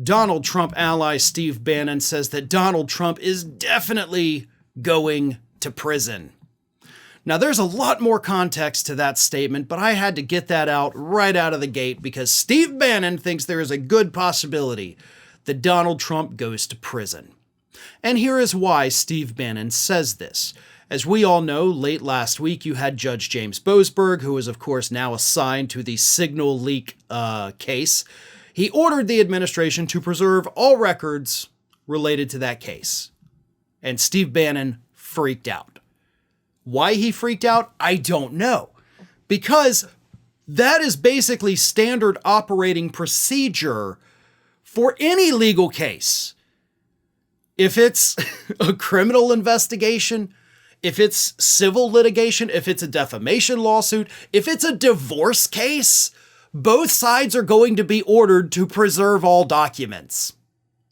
Donald Trump ally Steve Bannon says that Donald Trump is definitely going to prison. Now, there's a lot more context to that statement, but I had to get that out right out of the gate because Steve Bannon thinks there is a good possibility that Donald Trump goes to prison. And here is why Steve Bannon says this. As we all know, late last week you had Judge James Boasberg, who is of course now assigned to the signal leak case. He ordered the administration to preserve all records related to that case. And Steve Bannon freaked out. Why he freaked out, I don't know. Because that is basically standard operating procedure for any legal case. If it's a criminal investigation, if it's civil litigation, if it's a defamation lawsuit, if it's a divorce case, both sides are going to be ordered to preserve all documents.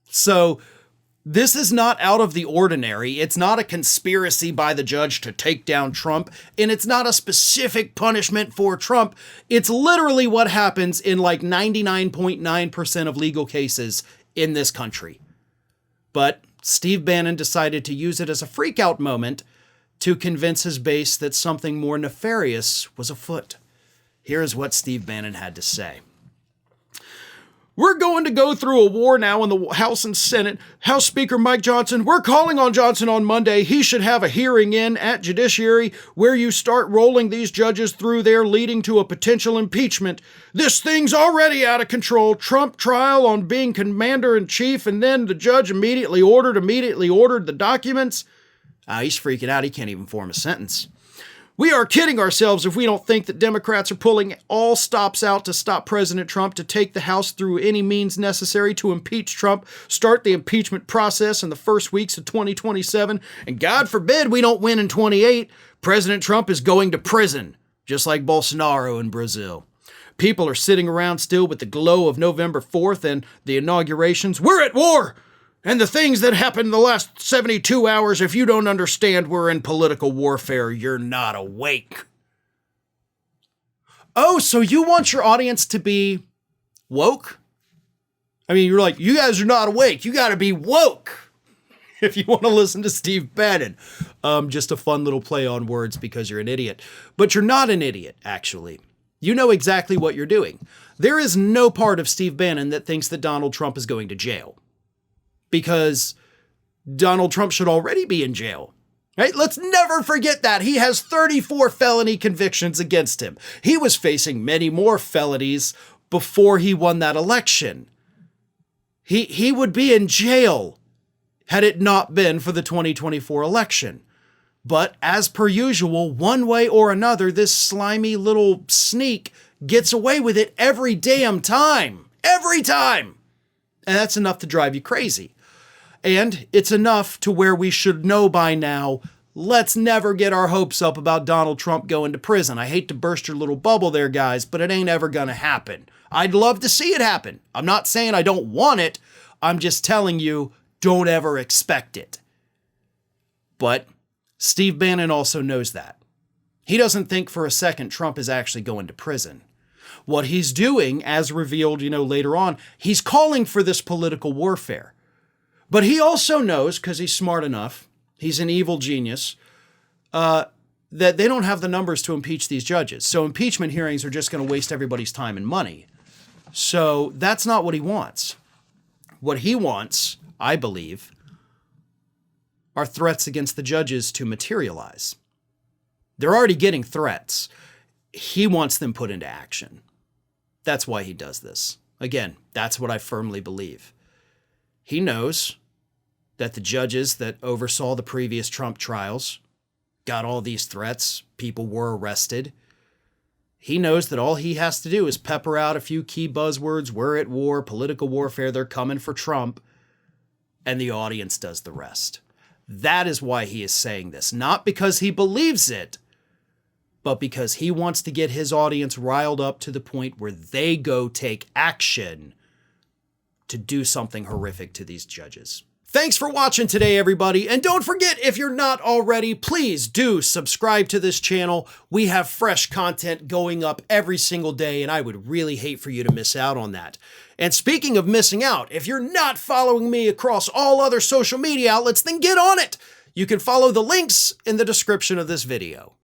So this is not out of the ordinary. It's not a conspiracy by the judge to take down Trump, and it's not a specific punishment for Trump. It's literally what happens in like 99.9% of legal cases in this country. But Steve Bannon decided to use it as a freakout moment to convince his base that something more nefarious was afoot. Here's what Steve Bannon had to say. We're going to go through a war now in the House and Senate. House Speaker Mike Johnson, we're calling on Johnson on Monday. He should have a hearing at Judiciary where you start rolling these judges through there, leading to a potential impeachment. This thing's already out of control. Trump trial on being commander-in-chief, and then the judge immediately ordered the documents. He's freaking out. He can't even form a sentence. We are kidding ourselves if we don't think that Democrats are pulling all stops out to stop President Trump, to take the House through any means necessary to impeach Trump, start the impeachment process in the first weeks of 2027, and God forbid we don't win in 28, President Trump is going to prison, just like Bolsonaro in Brazil. People are sitting around still with the glow of November 4th and the inaugurations. We're at war! And the things that happened in the last 72 hours, if you don't understand we're in political warfare, you're not awake. Oh, so you want your audience to be woke? I mean, you're like, you guys are not awake. You got to be woke if you want to listen to Steve Bannon. Just a fun little play on words because you're an idiot. But you're not an idiot, actually. You know exactly what you're doing. There is no part of Steve Bannon that thinks that Donald Trump is going to jail. Because Donald Trump should already be in jail, right? Let's never forget that. He has 34 felony convictions against him. He was facing many more felonies before he won that election. He would be in jail had it not been for the 2024 election. But as per usual, one way or another, this slimy little sneak gets away with it every damn time. Every time. And that's enough to drive you crazy. And it's enough to where we should know by now, let's never get our hopes up about Donald Trump going to prison. I hate to burst your little bubble there, guys, but it ain't ever going to happen. I'd love to see it happen. I'm not saying I don't want it. I'm just telling you, don't ever expect it. But Steve Bannon also knows that. He doesn't think for a second Trump is actually going to prison. What he's doing, as revealed, later on, he's calling for this political warfare. But he also knows, because he's smart enough, he's an evil genius, that they don't have the numbers to impeach these judges. So impeachment hearings are just going to waste everybody's time and money. So that's not what he wants. What he wants, I believe, are threats against the judges to materialize. They're already getting threats. He wants them put into action. That's why he does this. Again, that's what I firmly believe. He knows that the judges that oversaw the previous Trump trials got all these threats. People were arrested. He knows that all he has to do is pepper out a few key buzzwords. We're at war, political warfare, they're coming for Trump. And the audience does the rest. That is why he is saying this. Not because he believes it, but because he wants to get his audience riled up to the point where they go take action to do something horrific to these judges. Thanks for watching today, everybody. And don't forget, if you're not already, please do subscribe to this channel. We have fresh content going up every single day, and I would really hate for you to miss out on that. And speaking of missing out, if you're not following me across all other social media outlets, then get on it. You can follow the links in the description of this video.